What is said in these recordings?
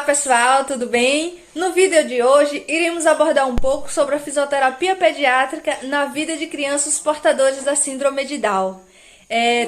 pessoal, tudo bem? No vídeo de hoje, iremos abordar um pouco sobre a fisioterapia pediátrica na vida de crianças portadoras da síndrome de Down.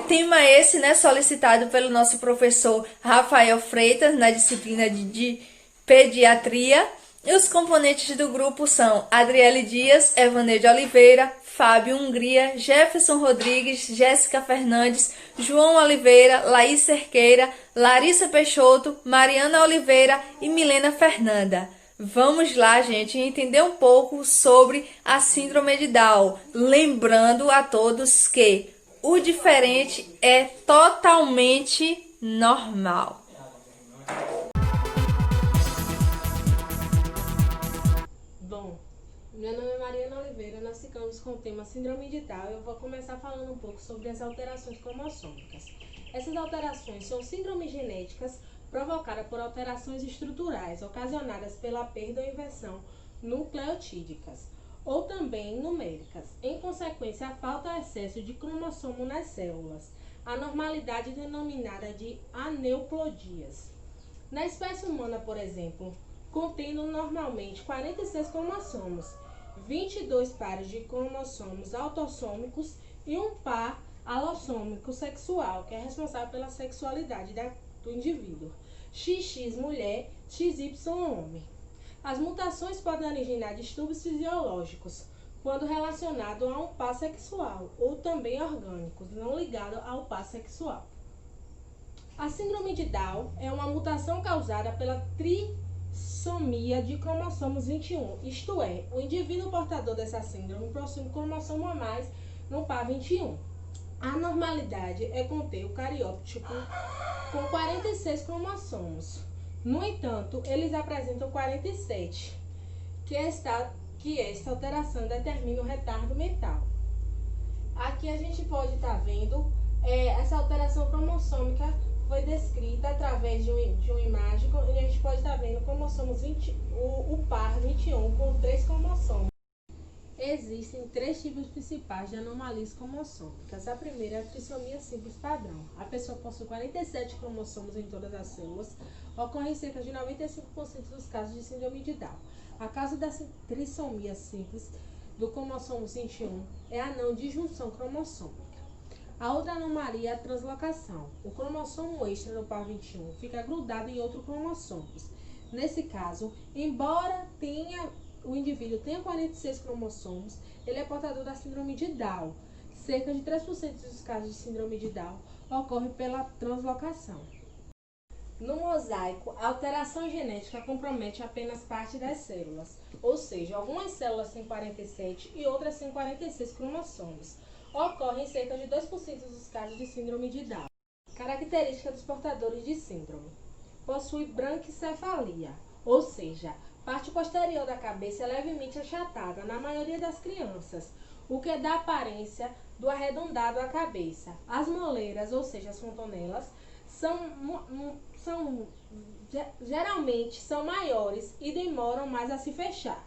Tema esse, solicitado pelo nosso professor Rafael Freitas, na disciplina de pediatria. E os componentes do grupo são Adriele Dias, Evaneide Oliveira, Fábio Hungria, Jefferson Rodrigues, Jéssica Fernandes, João Oliveira, Laís Cerqueira, Larissa Peixoto, Mariana Oliveira e Milena Fernanda. Vamos lá, gente, entender um pouco sobre a síndrome de Down. Lembrando a todos que o diferente é totalmente normal. Meu nome é Mariana Oliveira, nós ficamos com o tema Síndrome de Down e eu vou começar falando um pouco sobre as alterações cromossômicas. Essas alterações são síndromes genéticas provocadas por alterações estruturais ocasionadas pela perda ou inversão nucleotídicas ou também numéricas, em consequência à falta ou excesso de cromossomo nas células, a normalidade denominada de aneuplodias. Na espécie humana, por exemplo, contendo normalmente 46 cromossomos, 22 pares de cromossomos autossômicos e um par alossômico sexual, que é responsável pela sexualidade do indivíduo. XX mulher, XY homem. As mutações podem originar distúrbios fisiológicos quando relacionados a um par sexual ou também orgânicos, não ligados ao par sexual. A síndrome de Down é uma mutação causada pela trissomia de cromossomos 21, isto é, o indivíduo portador dessa síndrome possui um cromossomo a mais no par 21. A normalidade é conter o cariótipo com 46 cromossomos. No entanto, eles apresentam 47, que esta alteração determina o retardo mental. Aqui a gente pode estar vendo essa alteração cromossômica foi descrita através de uma imagem e a gente pode estar vendo o par 21 com 3 cromossomos. Existem 3 tipos principais de anomalias cromossômicas. A primeira é a trissomia simples padrão. A pessoa possui 47 cromossomos em todas as células, ocorre em cerca de 95% dos casos de síndrome de Down. A causa da trissomia simples do cromossomo 21 é a não disjunção cromossômica. A outra anomalia é a translocação. O cromossomo extra do par 21 fica grudado em outro cromossomo. Nesse caso, embora o indivíduo tenha 46 cromossomos, ele é portador da síndrome de Down. Cerca de 3% dos casos de síndrome de Down ocorrem pela translocação. No mosaico, a alteração genética compromete apenas parte das células, ou seja, algumas células têm 47 e outras têm 46 cromossomos. Ocorre em cerca de 2% dos casos de síndrome de Down. Característica dos portadores de síndrome: possui branquicefalia, ou seja, parte posterior da cabeça é levemente achatada na maioria das crianças, o que dá aparência do arredondado à cabeça. As moleiras, ou seja, as fontanelas, geralmente são maiores e demoram mais a se fechar.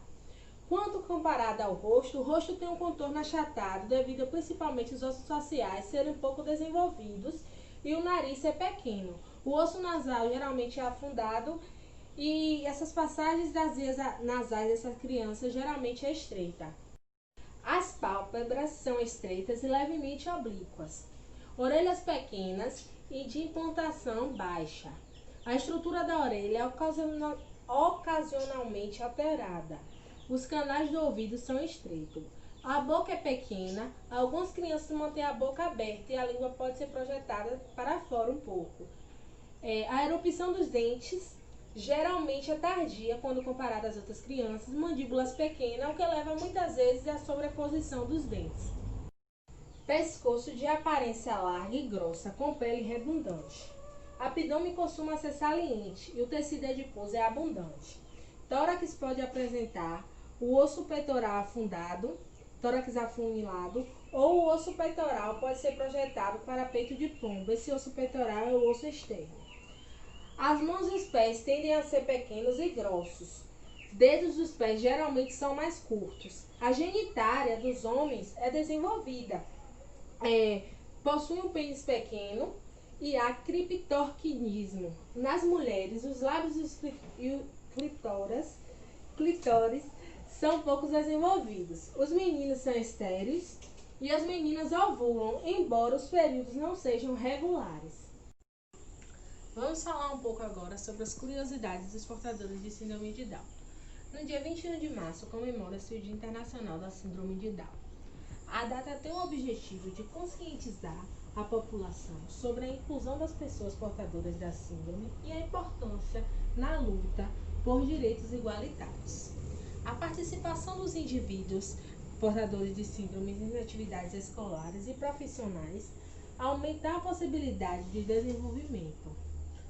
Quanto comparado ao rosto, o rosto tem um contorno achatado devido principalmente aos ossos faciais serem pouco desenvolvidos e o nariz ser pequeno. O osso nasal geralmente é afundado e essas passagens das vias nasais dessas crianças geralmente é estreita. As pálpebras são estreitas e levemente oblíquas. Orelhas pequenas e de implantação baixa. A estrutura da orelha é ocasionalmente alterada. Os canais do ouvido são estreitos. A boca é pequena, algumas crianças mantêm a boca aberta e a língua pode ser projetada para fora um pouco. A erupção dos dentes geralmente é tardia quando comparada às outras crianças, mandíbulas pequenas, o que leva muitas vezes à sobreposição dos dentes. Pescoço de aparência larga e grossa, com pele redundante. Abdômen costuma ser saliente e o tecido adiposo é abundante. Tórax pode apresentar o osso peitoral afundado, tórax afunilado, ou o osso peitoral pode ser projetado para peito de pombo. Esse osso peitoral é o osso externo. As mãos e os pés tendem a ser pequenos e grossos. Dedos dos pés geralmente são mais curtos. A genitália dos homens é desenvolvida. Possui um pênis pequeno e há criptorquinismo. Nas mulheres, os lábios e o clitóris são pouco desenvolvidos. Os meninos são estéreis e as meninas ovulam, embora os períodos não sejam regulares. Vamos falar um pouco agora sobre as curiosidades dos portadores de síndrome de Down. No dia 21 de março comemora-se o Dia Internacional da Síndrome de Down. A data tem o objetivo de conscientizar a população sobre a inclusão das pessoas portadoras da síndrome e a importância na luta por direitos igualitários. A participação dos indivíduos portadores de síndrome em atividades escolares e profissionais aumenta a possibilidade de desenvolvimento,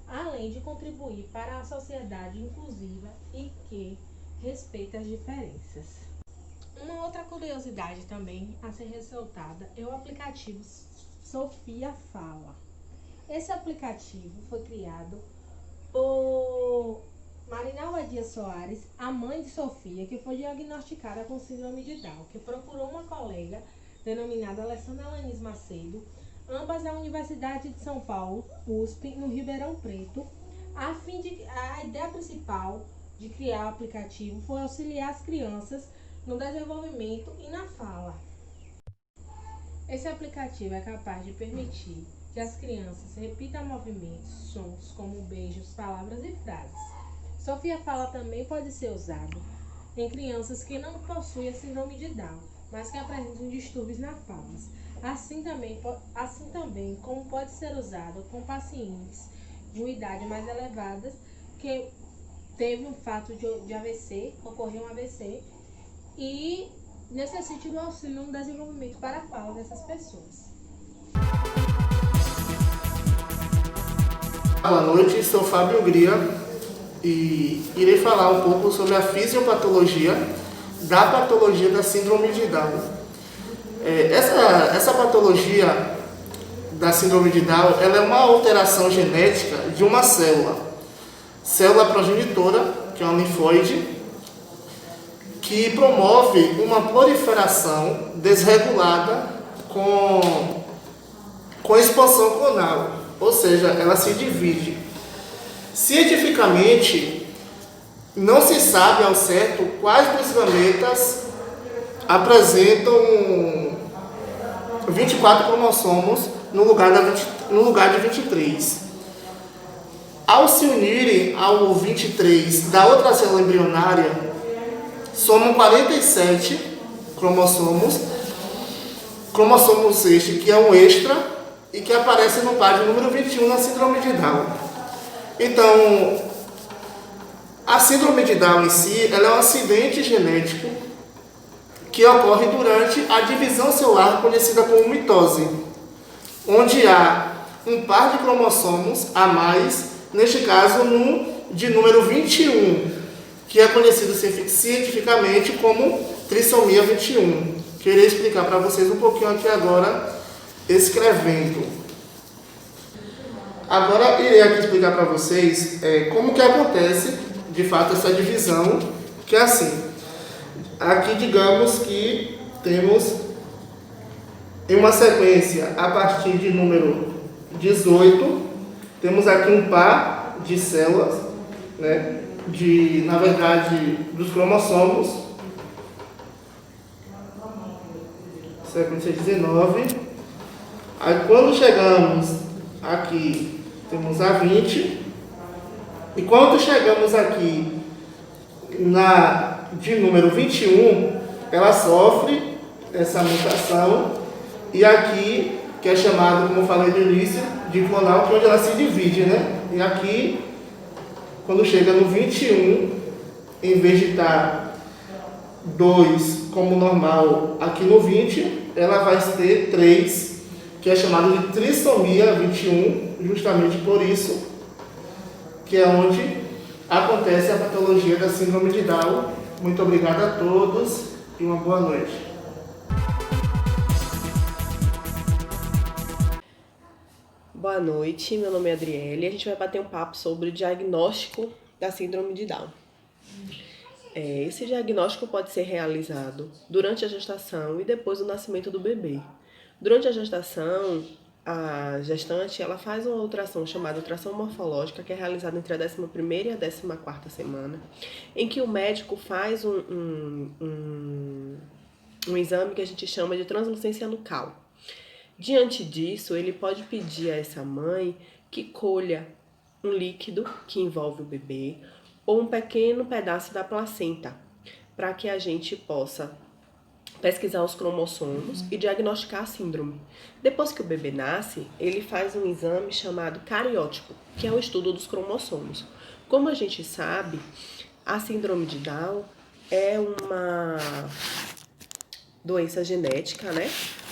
além de contribuir para a sociedade inclusiva e que respeita as diferenças. Uma outra curiosidade também a ser ressaltada é o aplicativo Sofia Fala. Esse aplicativo foi criado por Marinalva Dias Soares, a mãe de Sofia, que foi diagnosticada com síndrome de Down, que procurou uma colega denominada Alessandra Lanis Macedo, ambas da Universidade de São Paulo, USP, no Ribeirão Preto. A ideia principal de criar o aplicativo foi auxiliar as crianças no desenvolvimento e na fala. Esse aplicativo é capaz de permitir que as crianças repitam movimentos, sons como beijos, palavras e frases. Sofia Fala também pode ser usado em crianças que não possuem a síndrome de Down, mas que apresentam distúrbios na fala. Assim também como pode ser usado com pacientes de uma idade mais elevada que teve um fato de AVC, ocorreu um AVC e necessite do auxílio no desenvolvimento para a fala dessas pessoas. Boa noite, sou Fábio Gria e irei falar um pouco sobre a fisiopatologia da patologia da síndrome de Down. Essa patologia da síndrome de Down ela é uma alteração genética de uma célula progenitora, que é um linfóide, que promove uma proliferação desregulada com expansão clonal, ou seja, ela se divide. Cientificamente, não se sabe ao certo quais dos gametas apresentam 24 cromossomos no lugar de 23. Ao se unirem ao 23 da outra célula embrionária, somam 47 cromossomos este que é um extra e que aparece no par de número 21 na síndrome de Down. Então, a síndrome de Down em si, ela é um acidente genético que ocorre durante a divisão celular conhecida como mitose, onde há um par de cromossomos a mais, neste caso de número 21, que é conhecido cientificamente como trissomia 21, que eu irei explicar para vocês um pouquinho aqui agora, escrevendo. Agora irei aqui explicar para vocês como que acontece de fato essa divisão, que é assim. Aqui digamos que temos em uma sequência a partir de número 18, temos aqui um par de células, né, na verdade, dos cromossomos, sequência 19. Aí quando chegamos aqui, temos a 20, e quando chegamos aqui de número 21, ela sofre essa mutação, e aqui, que é chamado, como eu falei no início, de clonal, que é onde ela se divide, né? E aqui, quando chega no 21, em vez de estar 2 como normal aqui no 20, ela vai ter 3, que é chamado de trissomia 21, justamente por isso, que é onde acontece a patologia da síndrome de Down. Muito obrigado a todos e uma boa noite. Boa noite, meu nome é Adriele e a gente vai bater um papo sobre o diagnóstico da síndrome de Down. Esse diagnóstico pode ser realizado durante a gestação e depois do nascimento do bebê. Durante a gestação, a gestante, ela faz uma ultrassom chamada ultrassom morfológica, que é realizada entre a 11ª e a 14ª semana, em que o médico faz um exame que a gente chama de translucência nucal. Diante disso, ele pode pedir a essa mãe que colha um líquido que envolve o bebê ou um pequeno pedaço da placenta, para que a gente possa pesquisar os cromossomos e diagnosticar a síndrome. Depois que o bebê nasce, ele faz um exame chamado cariótipo, que é o estudo dos cromossomos. Como a gente sabe, a síndrome de Down é uma doença genética, né,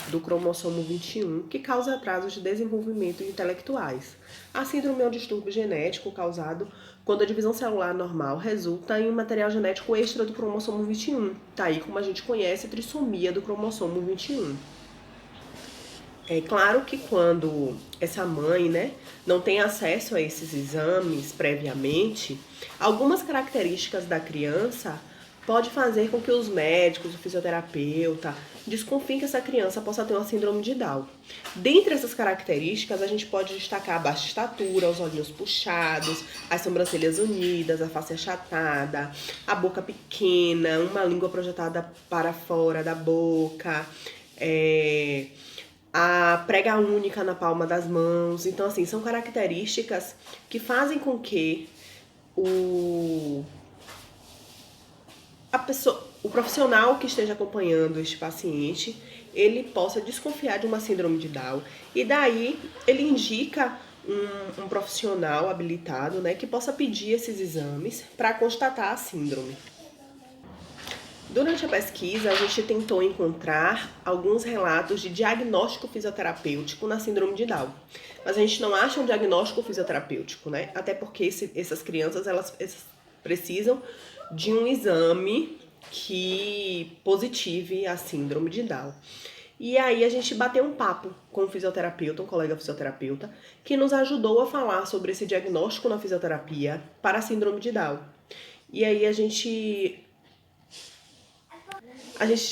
do cromossomo 21, que causa atrasos de desenvolvimento intelectuais. A síndrome é um distúrbio genético causado quando a divisão celular normal resulta em um material genético extra do cromossomo 21. Tá aí como a gente conhece a trissomia do cromossomo 21. É claro que quando essa mãe, né, não tem acesso a esses exames previamente, algumas características da criança pode fazer com que os médicos, o fisioterapeuta, desconfiem que essa criança possa ter uma síndrome de Down. Dentre essas características, a gente pode destacar a baixa estatura, os olhinhos puxados, as sobrancelhas unidas, a face achatada, a boca pequena, uma língua projetada para fora da boca, a prega única na palma das mãos. Então, assim, são características que fazem com que o profissional que esteja acompanhando este paciente, ele possa desconfiar de uma síndrome de Down, e daí ele indica um profissional habilitado, né, que possa pedir esses exames para constatar a síndrome. Durante a pesquisa, a gente tentou encontrar alguns relatos de diagnóstico fisioterapêutico na síndrome de Down, mas a gente não acha um diagnóstico fisioterapêutico, né, até porque essas crianças elas precisam de um exame que positive a síndrome de Down. E aí a gente bateu um papo com um fisioterapeuta, um colega fisioterapeuta, que nos ajudou a falar sobre esse diagnóstico na fisioterapia para a síndrome de Down. E aí a gente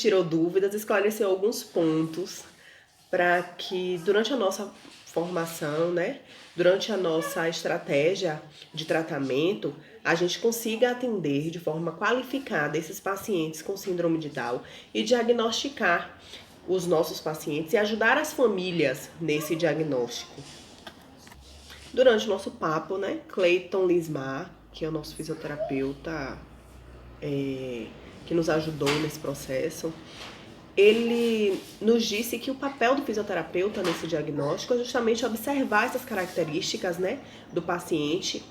tirou dúvidas, esclareceu alguns pontos para que durante a nossa formação, né, durante a nossa estratégia de tratamento, a gente consiga atender de forma qualificada esses pacientes com síndrome de Down e diagnosticar os nossos pacientes e ajudar as famílias nesse diagnóstico. Durante o nosso papo, né, Cleiton Lismar, que é o nosso fisioterapeuta que nos ajudou nesse processo, ele nos disse que o papel do fisioterapeuta nesse diagnóstico é justamente observar essas características, né, do paciente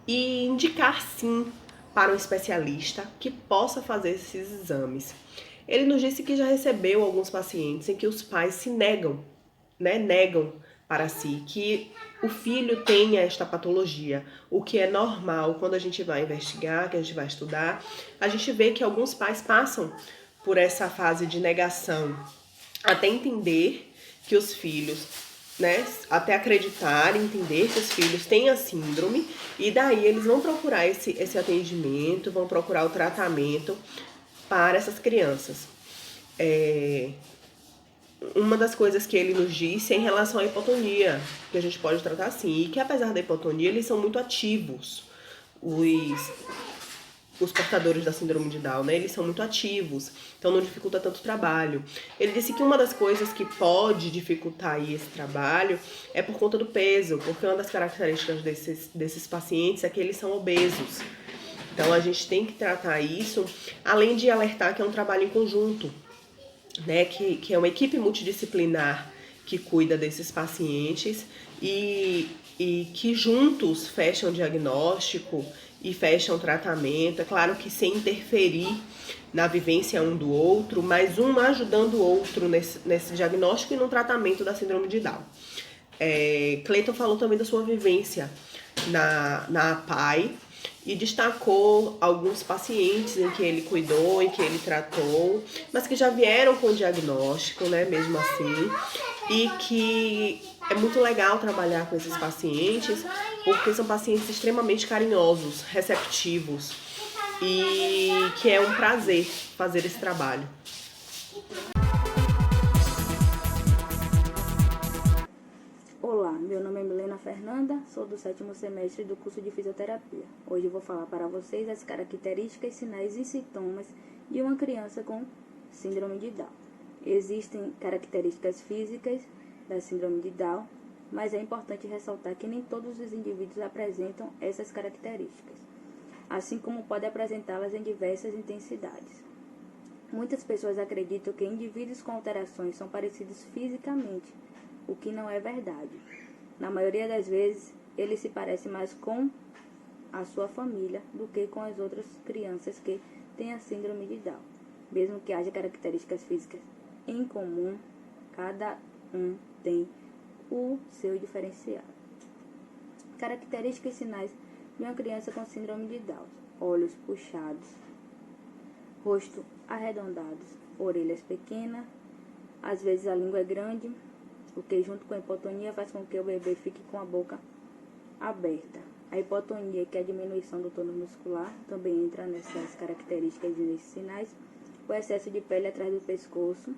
e indicar sim para um especialista que possa fazer esses exames. Ele nos disse que já recebeu alguns pacientes em que os pais se negam para si que o filho tenha esta patologia, o que é normal. Quando a gente vai investigar, que a gente vai estudar, a gente vê que alguns pais passam por essa fase de negação, até entender que os filhos, né, até acreditar, entender que os filhos têm a síndrome, e daí eles vão procurar esse atendimento, vão procurar o tratamento para essas crianças. Uma das coisas que ele nos disse é em relação à hipotonia, que a gente pode tratar assim, e que apesar da hipotonia, eles são muito ativos, os portadores da síndrome de Down, né? Eles são muito ativos, então não dificulta tanto o trabalho. Ele disse que uma das coisas que pode dificultar aí esse trabalho é por conta do peso, porque uma das características desses pacientes é que eles são obesos. Então a gente tem que tratar isso, além de alertar que é um trabalho em conjunto, né? Que é uma equipe multidisciplinar que cuida desses pacientes e que juntos fecham o diagnóstico e fecham o tratamento. É claro que sem interferir na vivência um do outro, mas um ajudando o outro nesse diagnóstico e no tratamento da síndrome de Down. Cleiton falou também da sua vivência na APAE e destacou alguns pacientes em que ele cuidou, em que ele tratou, mas que já vieram com diagnóstico, né, mesmo assim, e que é muito legal trabalhar com esses pacientes, porque são pacientes extremamente carinhosos, receptivos, e que é um prazer fazer esse trabalho. Meu nome é Milena Fernanda, sou do 7º semestre do curso de Fisioterapia. Hoje eu vou falar para vocês as características, sinais e sintomas de uma criança com síndrome de Down. Existem características físicas da síndrome de Down, mas é importante ressaltar que nem todos os indivíduos apresentam essas características, assim como pode apresentá-las em diversas intensidades. Muitas pessoas acreditam que indivíduos com alterações são parecidos fisicamente, o que não é verdade. Na maioria das vezes, ele se parece mais com a sua família do que com as outras crianças que têm a síndrome de Down. Mesmo que haja características físicas em comum, cada um tem o seu diferencial. Características e sinais de uma criança com síndrome de Down: olhos puxados, rosto arredondado, orelhas pequenas, às vezes a língua é grande, o que junto com a hipotonia faz com que o bebê fique com a boca aberta. A hipotonia, que é a diminuição do tônus muscular, também entra nessas características e nesses sinais. O excesso de pele atrás do pescoço,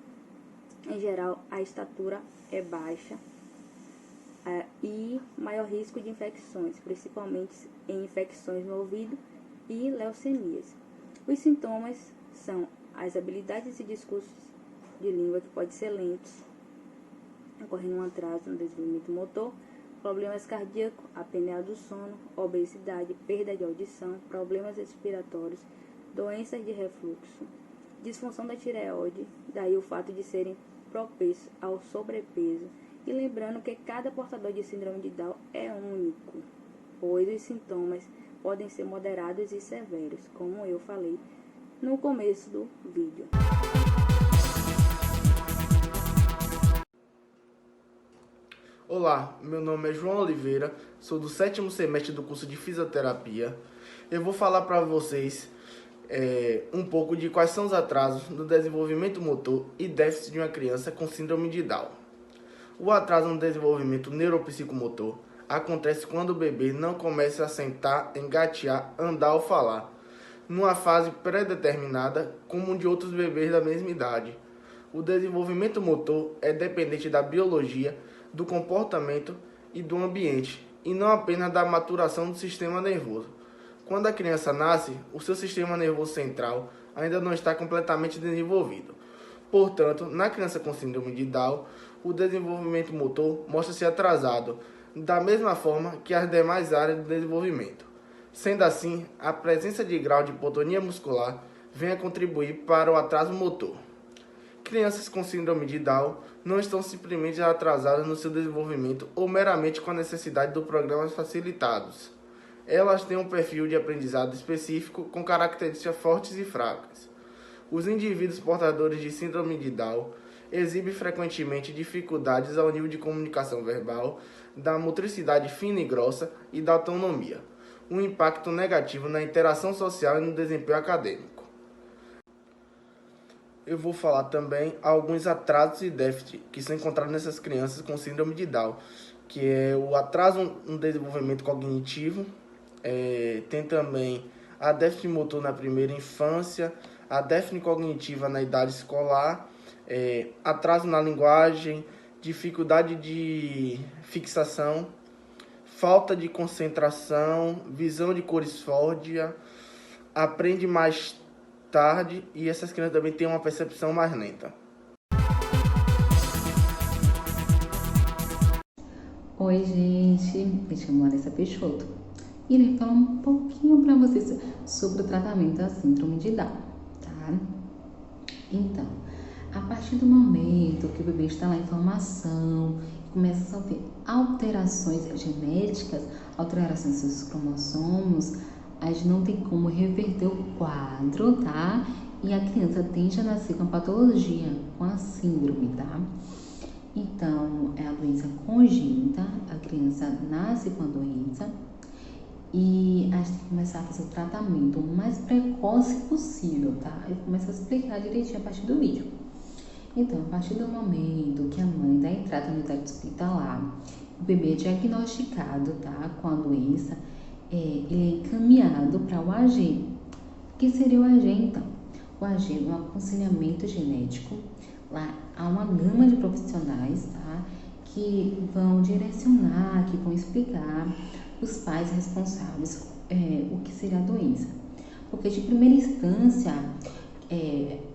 em geral a estatura é baixa, e maior risco de infecções, principalmente em infecções no ouvido e leucemias. Os sintomas são as habilidades e discursos de língua que podem ser lentos, ocorrendo um atraso no desenvolvimento motor, problemas cardíacos, apneia do sono, obesidade, perda de audição, problemas respiratórios, doenças de refluxo, disfunção da tireoide, daí o fato de serem propensos ao sobrepeso. E lembrando que cada portador de síndrome de Down é único, pois os sintomas podem ser moderados e severos, como eu falei no começo do vídeo. Olá, meu nome é João Oliveira, sou do 7º semestre do curso de Fisioterapia. Eu vou falar para vocês um pouco de quais são os atrasos no desenvolvimento motor e déficit de uma criança com síndrome de Down. O atraso no desenvolvimento neuropsicomotor acontece quando o bebê não começa a sentar, engatear, andar ou falar, numa fase pré-determinada, como de outros bebês da mesma idade. O desenvolvimento motor é dependente da biologia, do comportamento e do ambiente, e não apenas da maturação do sistema nervoso. Quando a criança nasce, o seu sistema nervoso central ainda não está completamente desenvolvido. Portanto, na criança com síndrome de Down, o desenvolvimento motor mostra-se atrasado, da mesma forma que as demais áreas do desenvolvimento. Sendo assim, a presença de grau de hipotonia muscular vem a contribuir para o atraso motor. Crianças com síndrome de Down não estão simplesmente atrasadas no seu desenvolvimento ou meramente com a necessidade do programa facilitados. Elas têm um perfil de aprendizado específico com características fortes e fracas. Os indivíduos portadores de síndrome de Down exibem frequentemente dificuldades ao nível de comunicação verbal, da motricidade fina e grossa e da autonomia, um impacto negativo na interação social e no desempenho acadêmico. Eu vou falar também alguns atrasos e déficits que são encontrados nessas crianças com síndrome de Down, que é o atraso no desenvolvimento cognitivo, tem também a déficit motor na primeira infância, a déficit cognitiva na idade escolar, atraso na linguagem, dificuldade de fixação, falta de concentração, visão de corisfórdia, aprende mais tarde e essas crianças também têm uma percepção mais lenta. Oi, gente, me chamo Larissa Peixoto. Irei falar um pouquinho para vocês sobre o tratamento da síndrome de Down, tá? Então, a partir do momento que o bebê está lá em formação, começa a sofrer alterações genéticas, alterações nos seus cromossomos, a gente não tem como reverter o quadro, tá? E a criança tende a nascer com a patologia, com a síndrome, tá? Então, é a doença congênita, a criança nasce com a doença e a gente tem que começar a fazer o tratamento o mais precoce possível, tá? Eu começo a explicar direitinho a partir do vídeo. Então, a partir do momento que a mãe dá entrada no unidade hospitalar, o bebê é diagnosticado, tá? Com a doença, ele é encaminhado para o AG. O que seria o AG, então? O AG é um aconselhamento genético. Lá há uma gama de profissionais, tá? que vão direcionar, que vão explicar os pais responsáveis o que seria a doença. Porque de primeira instância,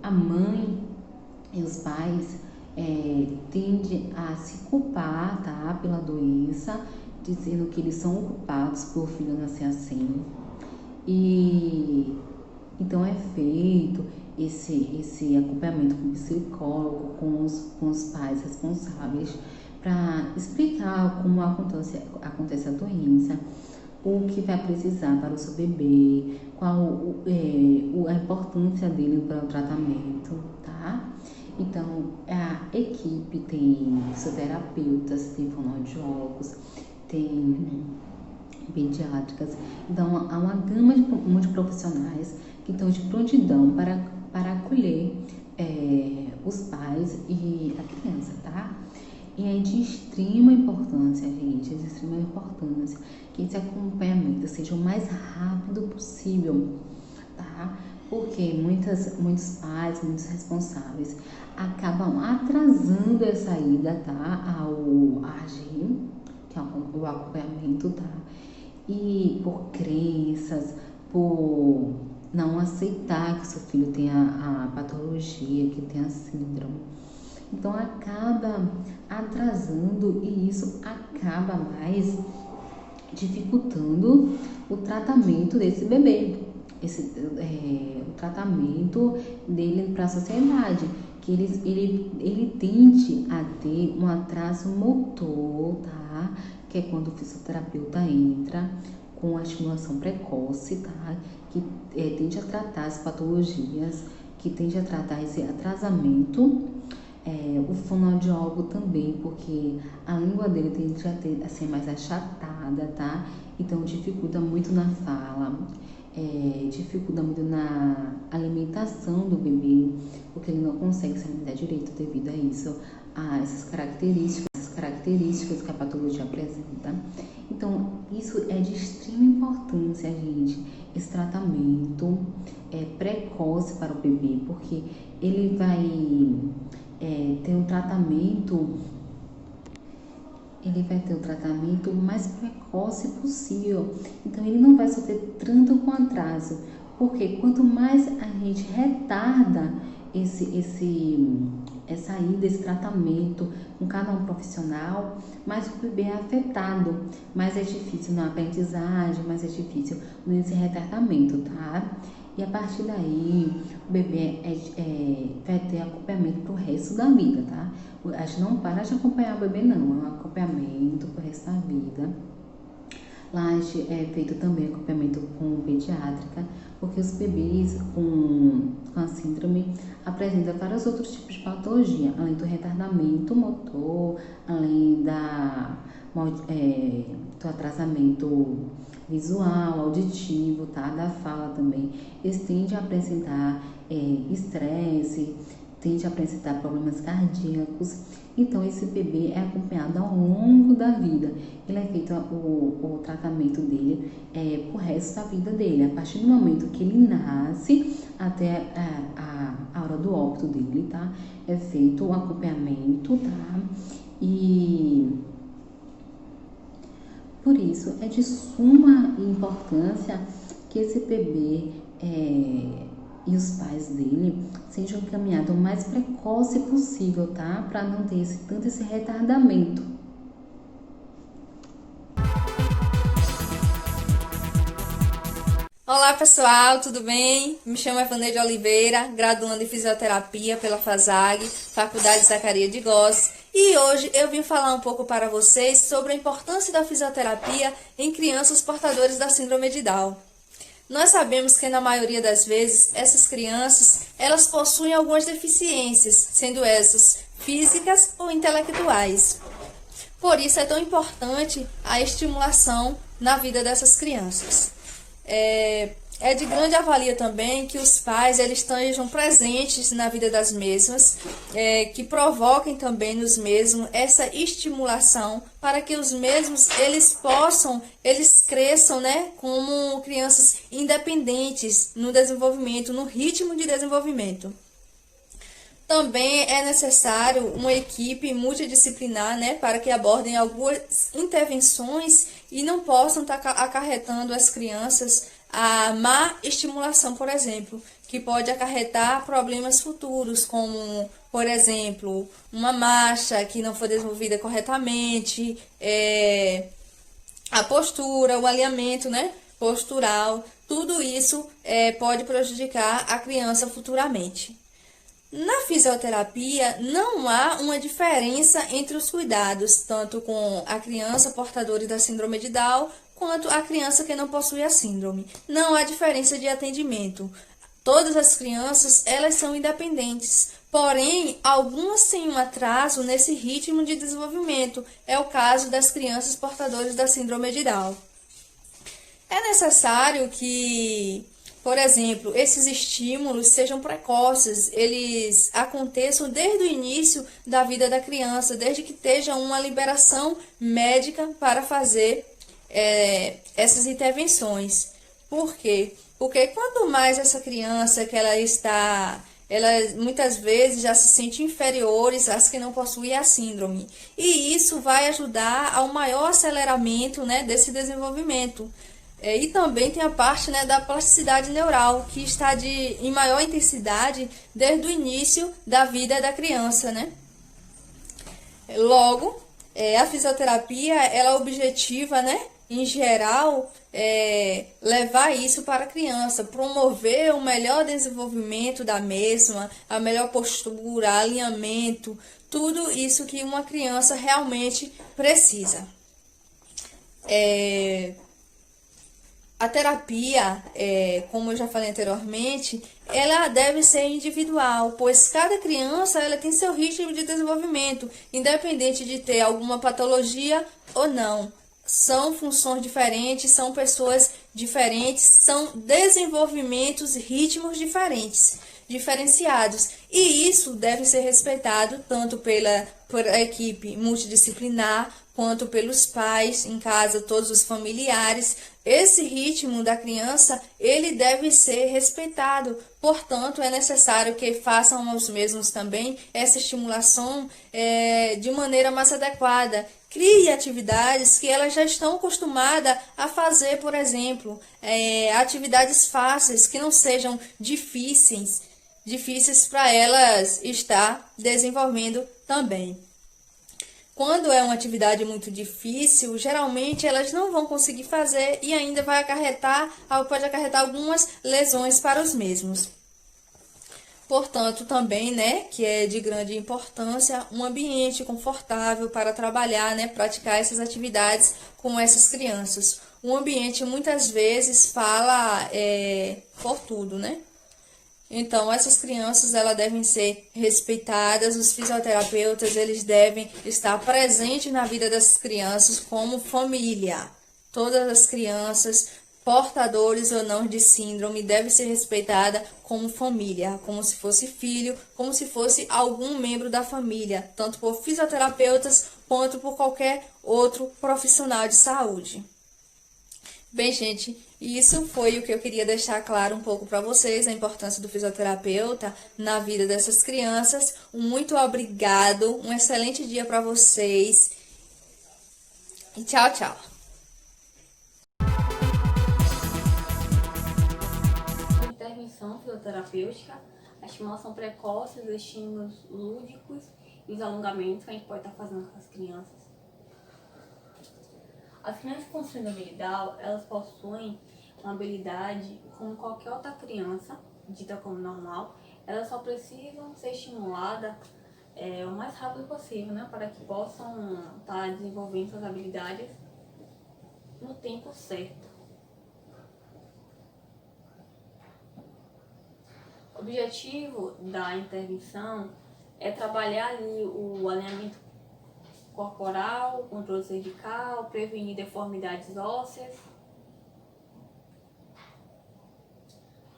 a mãe e os pais tendem a se culpar, tá, pela doença, dizendo que eles são culpados por o filho nascer assim. E então é feito esse acompanhamento com o psicólogo, com os pais responsáveis, para explicar como acontece a doença, o que vai precisar para o seu bebê, qual a importância dele para o tratamento, tá? Então, a equipe tem fisioterapeutas, tem fonoaudiólogos, tem pediátricas. Então, há uma gama de multiprofissionais que estão de prontidão para acolher os pais e a criança, tá? E é de extrema importância, gente, de extrema importância que esse acompanhamento seja o mais rápido possível, tá? Porque muitos pais, muitos responsáveis acabam atrasando essa ida, tá? Ao AG, que é o acompanhamento, tá? E por crenças, por não aceitar que seu filho tenha a patologia, que tenha a síndrome. Então acaba atrasando e isso acaba mais dificultando o tratamento desse bebê, o tratamento dele para a sociedade, que ele tende a ter um atraso motor, tá? Que é quando o fisioterapeuta entra com a estimulação precoce, tá? Que tende a tratar as patologias, que tende a tratar esse atrasamento. O fonoaudiólogo também, porque a língua dele tende a ser mais achatada, tá? Então dificulta muito na fala, dificulta muito na alimentação do bebê, porque ele não consegue se alimentar direito devido a isso, a essas características que a patologia apresenta. Então, isso é de extrema importância, gente, esse tratamento precoce para o bebê, porque ele vai ter um tratamento mais precoce possível. Então, ele não vai sofrer tanto com atraso, porque quanto mais a gente retarda essa ida, esse tratamento com cada um profissional, mais o bebê é afetado, mais é difícil na aprendizagem, mais é difícil nesse retardamento, tá? E a partir daí, o bebê vai ter acompanhamento pro resto da vida, tá? A gente não para de acompanhar o bebê, não. É um acompanhamento pro resto da vida. Lá é feito também acompanhamento com pediátrica, porque os bebês com a síndrome apresentam vários outros tipos de patologia, além do retardamento motor, além do atrasamento visual, auditivo, tá? Da fala também. Eles tendem a apresentar estresse, tendem a apresentar problemas cardíacos. Então, esse bebê é acompanhado ao longo da vida. Ele é feito o tratamento dele pro resto da vida dele. A partir do momento que ele nasce até a hora do óbito dele, tá? É feito o acompanhamento, tá? E por isso, é de suma importância que esse bebê e os pais dele sejam encaminhados o mais precoce possível, tá? Para não ter tanto esse retardamento. Olá pessoal, tudo bem? Me chamo Evaneide Oliveira, graduando em Fisioterapia pela FASAG, Faculdade Zacarias de Góes, e hoje eu vim falar um pouco para vocês sobre a importância da fisioterapia em crianças portadoras da Síndrome de Down. Nós sabemos que na maioria das vezes essas crianças, elas possuem algumas deficiências, sendo essas físicas ou intelectuais. Por isso é tão importante a estimulação na vida dessas crianças. É de grande avalia também que os pais eles estejam presentes na vida das mesmas, que provoquem também nos mesmos essa estimulação para que os mesmos eles cresçam, né, como crianças independentes no desenvolvimento, no ritmo de desenvolvimento. Também é necessário uma equipe multidisciplinar, né, para que abordem algumas intervenções e não possam estar acarretando às crianças a má estimulação, por exemplo, que pode acarretar problemas futuros, como, por exemplo, uma marcha que não foi desenvolvida corretamente, a postura, o alinhamento, né, postural, tudo isso pode prejudicar a criança futuramente. Na fisioterapia, não há uma diferença entre os cuidados, tanto com a criança portadora da síndrome de Down, quanto a criança que não possui a síndrome. Não há diferença de atendimento. Todas as crianças, elas são independentes, porém, algumas têm um atraso nesse ritmo de desenvolvimento. É o caso das crianças portadoras da síndrome de Down. É necessário que, por exemplo, esses estímulos sejam precoces, eles aconteçam desde o início da vida da criança, desde que esteja uma liberação médica para fazer essas intervenções. Por quê? Porque quanto mais essa criança que ela muitas vezes já se sente inferiores às que não possuem a síndrome. E isso vai ajudar ao maior aceleramento, né, desse desenvolvimento. E também tem a parte, né, da plasticidade neural, que está em maior intensidade desde o início da vida da criança, né? Logo, a fisioterapia, ela objetiva, né, em geral, levar isso para a criança, promover o melhor desenvolvimento da mesma, a melhor postura, alinhamento, tudo isso que uma criança realmente precisa. A terapia, como eu já falei anteriormente, ela deve ser individual, pois cada criança ela tem seu ritmo de desenvolvimento, independente de ter alguma patologia ou não. São funções diferentes, são pessoas diferentes, são desenvolvimentos, ritmos diferenciados. E isso deve ser respeitado tanto por a equipe multidisciplinar, quanto pelos pais em casa, todos os familiares. Esse ritmo da criança, ele deve ser respeitado. Portanto, é necessário que façam os mesmos também essa estimulação de maneira mais adequada. Crie atividades que elas já estão acostumadas a fazer, por exemplo, atividades fáceis, que não sejam difíceis para elas estar desenvolvendo também. Quando é uma atividade muito difícil, geralmente elas não vão conseguir fazer e ainda pode acarretar algumas lesões para os mesmos. Portanto, também, né, que é de grande importância, um ambiente confortável para trabalhar, né, praticar essas atividades com essas crianças. Um ambiente, muitas vezes, fala por tudo, né? Então, essas crianças, elas devem ser respeitadas, os fisioterapeutas, eles devem estar presentes na vida das crianças como família. Todas as crianças, portadores ou não de síndrome, devem ser respeitadas como família, como se fosse filho, como se fosse algum membro da família, tanto por fisioterapeutas quanto por qualquer outro profissional de saúde. Bem, gente, isso foi o que eu queria deixar claro um pouco para vocês, a importância do fisioterapeuta na vida dessas crianças. Muito obrigado, um excelente dia para vocês e tchau, tchau. Intervenção fisioterapêutica, a estimulação precoce, os estímulos lúdicos e os alongamentos que a gente pode estar fazendo com as crianças. As crianças com síndrome de Down, elas possuem uma habilidade como qualquer outra criança, dita como normal. Elas só precisam ser estimuladas o mais rápido possível, né, para que possam estar desenvolvendo suas habilidades no tempo certo. O objetivo da intervenção é trabalhar ali o alinhamento corporal, controle cervical, prevenir deformidades ósseas.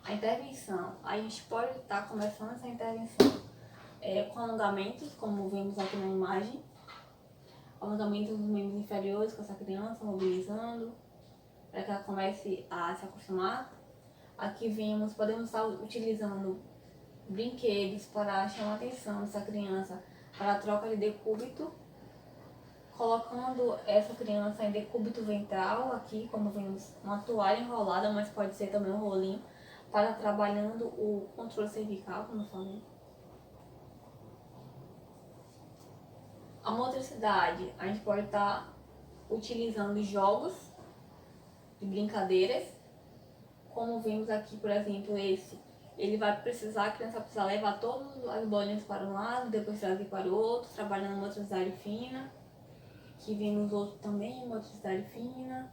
A intervenção, a gente pode estar começando essa intervenção com alongamentos, como vemos aqui na imagem, alongamentos dos membros inferiores com essa criança, mobilizando, para que ela comece a se acostumar. Aqui podemos estar utilizando brinquedos para chamar a atenção dessa criança para a troca de decúbito, colocando essa criança em decúbito ventral, aqui como vemos uma toalha enrolada, mas pode ser também um rolinho, para trabalhando o controle cervical, como eu falei. A motricidade, a gente pode estar utilizando jogos de brincadeiras, como vimos aqui, por exemplo, esse. Ele vai precisar, a criança vai precisar levar todas as bolinhas para um lado, depois trazer para o outro, trabalhando motricidade fina. Aqui vimos outro também, motricidade fina.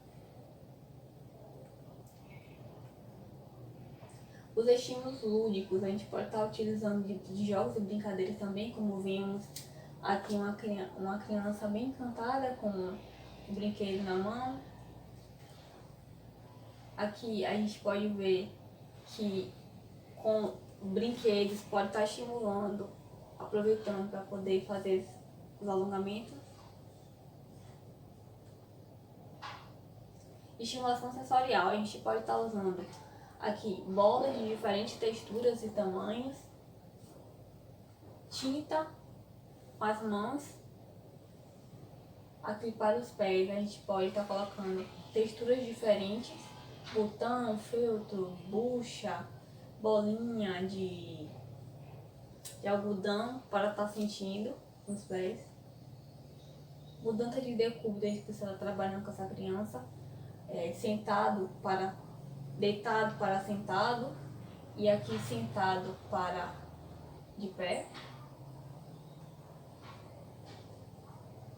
Os estímulos lúdicos, a gente pode estar utilizando de jogos e brincadeiras também, como vimos aqui uma criança bem encantada com um brinquedo na mão. Aqui a gente pode ver que com brinquedos pode estar estimulando, aproveitando para poder fazer os alongamentos. Estimulação sensorial, a gente pode estar usando aqui bolas de diferentes texturas e tamanhos, tinta com as mãos. Aqui para os pés a gente pode estar colocando texturas diferentes, botão, feltro, bucha, bolinha de algodão para estar sentindo nos pés. Mudança de decúbito, a gente precisa estar trabalhando com essa criança, deitado para sentado, e aqui sentado para de pé.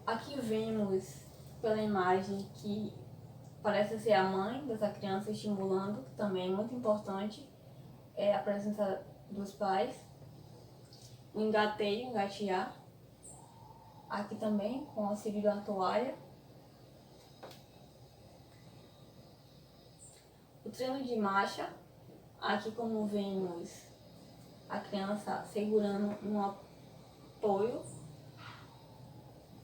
Aqui vemos pela imagem que parece ser a mãe dessa criança estimulando, que também é muito importante, a presença dos pais. O engateio, engatear. Aqui também com o auxílio da toalha. O treino de marcha. Aqui como vemos a criança segurando um apoio.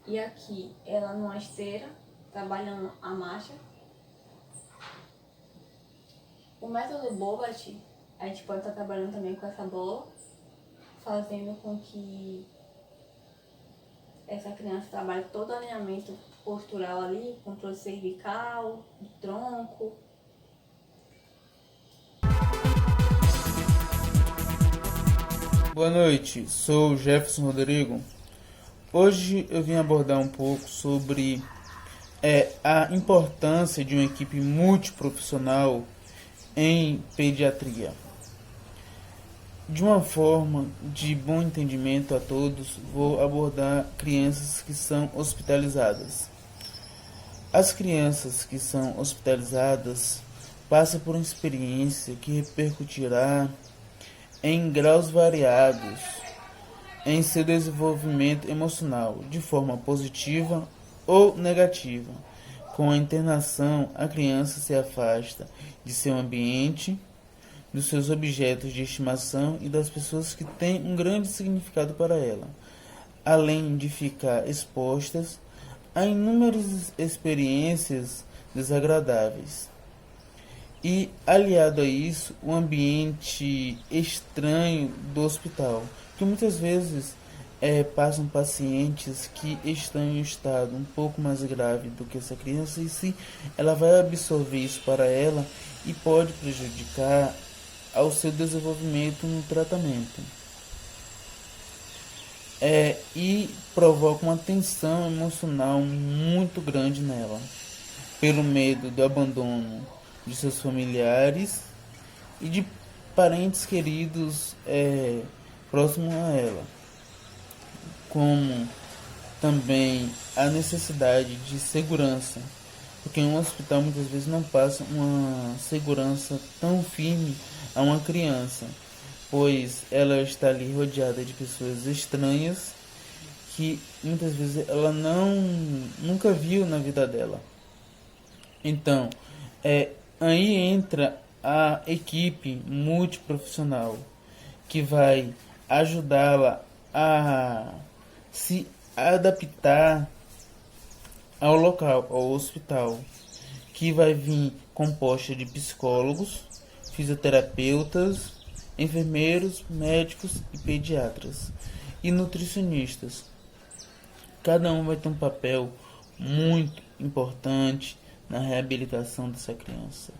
E aqui ela numa esteira, trabalhando a marcha. O método Bobat, a gente pode estar trabalhando também com essa bola, fazendo com que essa criança trabalhe todo o alinhamento postural ali, controle cervical, do tronco. Boa noite, sou o Jefferson Rodrigo. Hoje eu vim abordar um pouco sobre a importância de uma equipe multiprofissional em pediatria. De uma forma de bom entendimento a todos, vou abordar crianças que são hospitalizadas. As crianças que são hospitalizadas passam por uma experiência que repercutirá em graus variados em seu desenvolvimento emocional, de forma positiva ou negativa. Com a internação, a criança se afasta de seu ambiente, dos seus objetos de estimação e das pessoas que têm um grande significado para ela, além de ficar expostas a inúmeras experiências desagradáveis. E, aliado a isso, o ambiente estranho do hospital, que muitas vezes passam pacientes que estão em um estado um pouco mais grave do que essa criança, e se ela vai absorver isso para ela e pode prejudicar ao seu desenvolvimento no tratamento. E provoca uma tensão emocional muito grande nela, pelo medo do abandono de seus familiares e de parentes queridos próximos a ela, como também a necessidade de segurança, porque um hospital muitas vezes não passa uma segurança tão firme a uma criança, pois ela está ali rodeada de pessoas estranhas que muitas vezes ela nunca viu na vida dela. Então, aí entra a equipe multiprofissional, que vai ajudá-la a se adaptar ao local, ao hospital, que vai vir composta de psicólogos, fisioterapeutas enfermeiros, médicos e pediatras e nutricionistas. Cada um vai ter um papel muito importante na reabilitação dessa criança,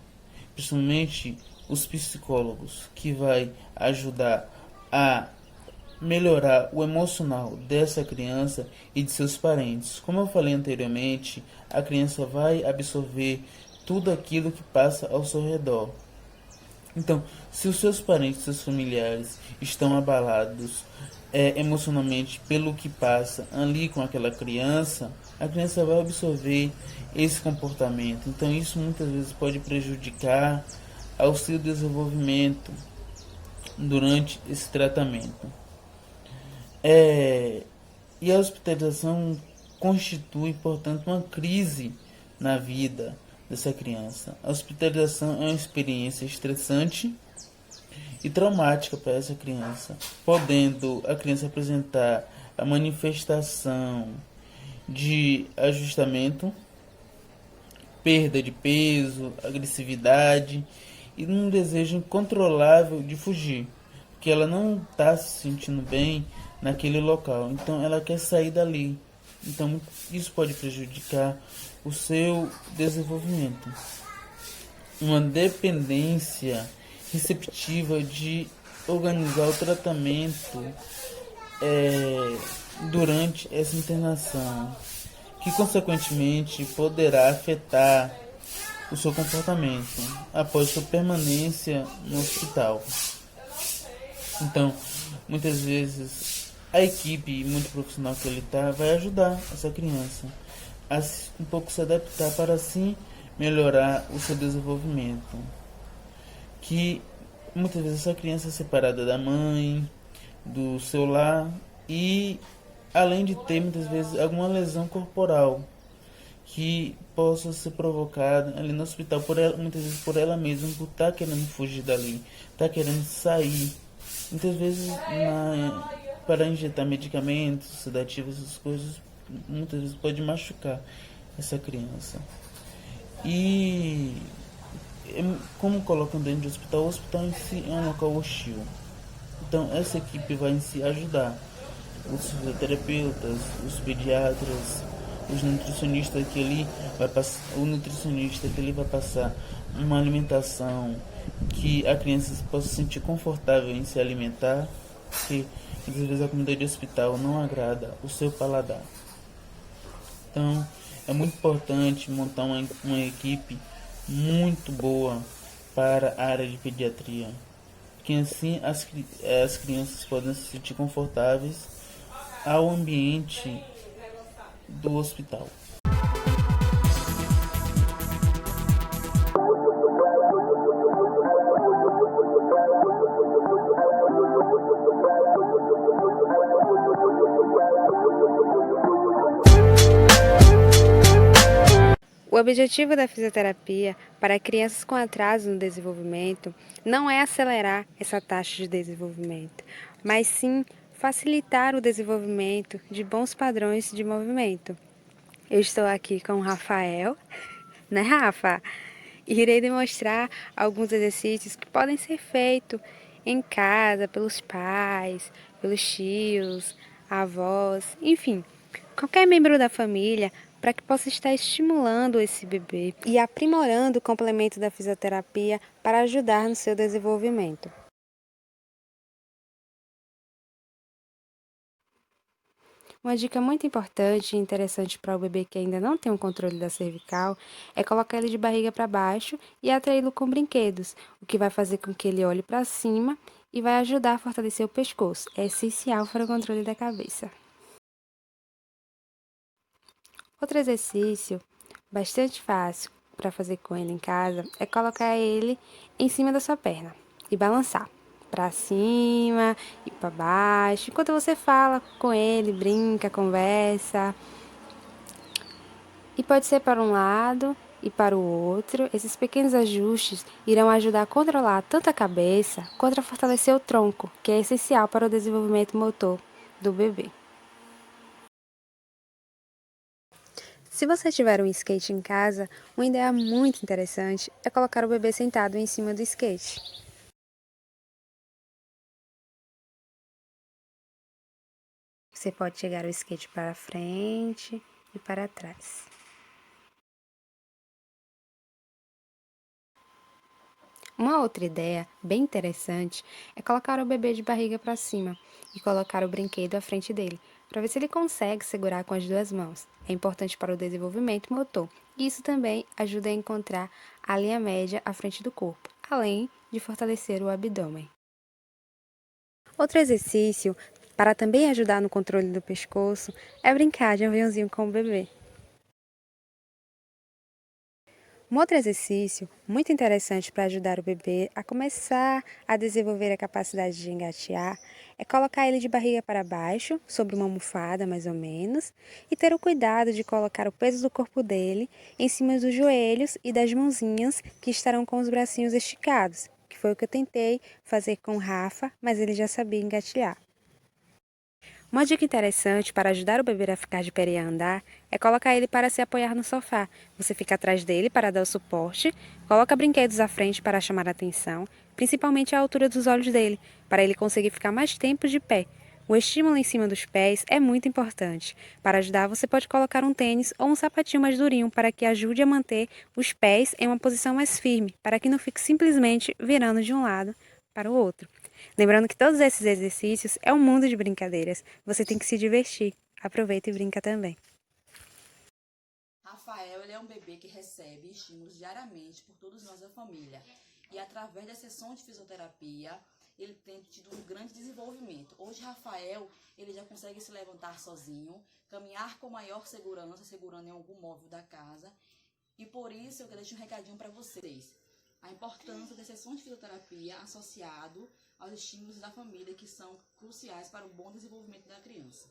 principalmente os psicólogos, que vai ajudar a melhorar o emocional dessa criança e de seus parentes. Como eu falei anteriormente, a criança vai absorver tudo aquilo que passa ao seu redor. Então, se os seus parentes, seus familiares estão abalados emocionalmente pelo que passa ali com aquela criança, a criança vai absorver esse comportamento. Então, isso muitas vezes pode prejudicar ao seu desenvolvimento durante esse tratamento. E a hospitalização constitui, portanto, uma crise na vida dessa criança. A hospitalização é uma experiência estressante e traumática para essa criança, podendo a criança apresentar a manifestação de ajustamento, perda de peso, agressividade e um desejo incontrolável de fugir, porque ela não está se sentindo bem naquele local, então ela quer sair dali. Então isso pode prejudicar o seu desenvolvimento. Uma dependência receptiva de organizar o tratamento durante essa internação, que consequentemente poderá afetar o seu comportamento após sua permanência no hospital. Então, muitas vezes a equipe muito profissional que ele está vai ajudar essa criança a um pouco se adaptar para assim melhorar o seu desenvolvimento. Que muitas vezes essa criança é separada da mãe, do seu lar e além de ter muitas vezes alguma lesão corporal que possa ser provocada ali no hospital por ela, muitas vezes por ela mesma, por estar querendo fugir dali, estar querendo sair. Muitas vezes para injetar medicamentos, sedativos, essas coisas, muitas vezes pode machucar essa criança. E como colocam dentro do hospital, o hospital em si é um local hostil. Então essa equipe vai em si ajudar os fisioterapeutas, os pediatras, os nutricionistas que ali vai passar, o nutricionista que ele vai passar uma alimentação que a criança possa se sentir confortável em se alimentar, porque às vezes a comida de hospital não agrada o seu paladar. Então é muito importante montar uma equipe muito boa para a área de pediatria, que assim as crianças podem se sentir confortáveis ao ambiente do hospital. O objetivo da fisioterapia para crianças com atraso no desenvolvimento não é acelerar essa taxa de desenvolvimento, mas sim facilitar o desenvolvimento de bons padrões de movimento. Eu estou aqui com o Rafael, né, Rafa? E irei demonstrar alguns exercícios que podem ser feitos em casa pelos pais, pelos tios, avós, enfim, qualquer membro da família, para que possa estar estimulando esse bebê e aprimorando o complemento da fisioterapia para ajudar no seu desenvolvimento. Uma dica muito importante e interessante para o bebê que ainda não tem um controle da cervical é colocar ele de barriga para baixo e atraí-lo com brinquedos, o que vai fazer com que ele olhe para cima e vai ajudar a fortalecer o pescoço. É essencial para o controle da cabeça. Outro exercício bastante fácil para fazer com ele em casa é colocar ele em cima da sua perna e balançar para cima e para baixo, enquanto você fala com ele, brinca, conversa. E pode ser para um lado e para o outro. Esses pequenos ajustes irão ajudar a controlar tanto a cabeça quanto a fortalecer o tronco, que é essencial para o desenvolvimento motor do bebê. Se você tiver um skate em casa, uma ideia muito interessante é colocar o bebê sentado em cima do skate. Você pode chegar o skate para frente e para trás. Uma outra ideia bem interessante é colocar o bebê de barriga para cima e colocar o brinquedo à frente dele, para ver se ele consegue segurar com as duas mãos. É importante para o desenvolvimento motor e isso também ajuda a encontrar a linha média à frente do corpo, além de fortalecer o abdômen. Outro exercício para também ajudar no controle do pescoço é brincar de aviãozinho com o bebê. Um outro exercício muito interessante para ajudar o bebê a começar a desenvolver a capacidade de engatear é colocar ele de barriga para baixo, sobre uma almofada mais ou menos, e ter o cuidado de colocar o peso do corpo dele em cima dos joelhos e das mãozinhas que estarão com os bracinhos esticados, que foi o que eu tentei fazer com o Rafa, mas ele já sabia engatear. Uma dica interessante para ajudar o bebê a ficar de pé e a andar é colocar ele para se apoiar no sofá. Você fica atrás dele para dar o suporte, coloca brinquedos à frente para chamar a atenção, principalmente a altura dos olhos dele, para ele conseguir ficar mais tempo de pé. O estímulo em cima dos pés é muito importante. Para ajudar, você pode colocar um tênis ou um sapatinho mais durinho para que ajude a manter os pés em uma posição mais firme, para que não fique simplesmente virando de um lado para o outro. Lembrando que todos esses exercícios é um mundo de brincadeiras. Você tem que se divertir. Aproveita e brinca também. Rafael, ele é um bebê que recebe estímulos diariamente por todos nós da família. E através das sessões de fisioterapia, ele tem tido um grande desenvolvimento. Hoje, Rafael, ele já consegue se levantar sozinho, caminhar com maior segurança, segurando em algum móvel da casa. E por isso eu deixo um recadinho para vocês. A importância das sessões de fisioterapia associado aos estímulos da família, que são cruciais para o bom desenvolvimento da criança.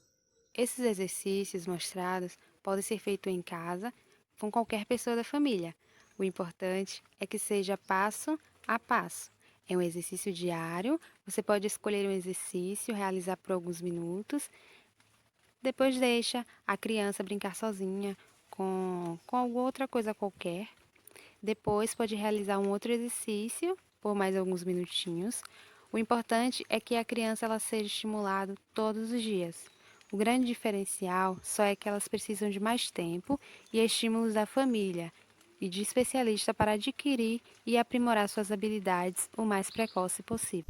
Esses exercícios mostrados podem ser feitos em casa com qualquer pessoa da família. O importante é que seja passo a passo. É um exercício diário, você pode escolher um exercício, realizar por alguns minutos, depois deixa a criança brincar sozinha com alguma outra coisa qualquer. Depois pode realizar um outro exercício por mais alguns minutinhos. O importante é que a criança ela seja estimulada todos os dias. O grande diferencial só é que elas precisam de mais tempo e estímulos da família e de especialista para adquirir e aprimorar suas habilidades o mais precoce possível.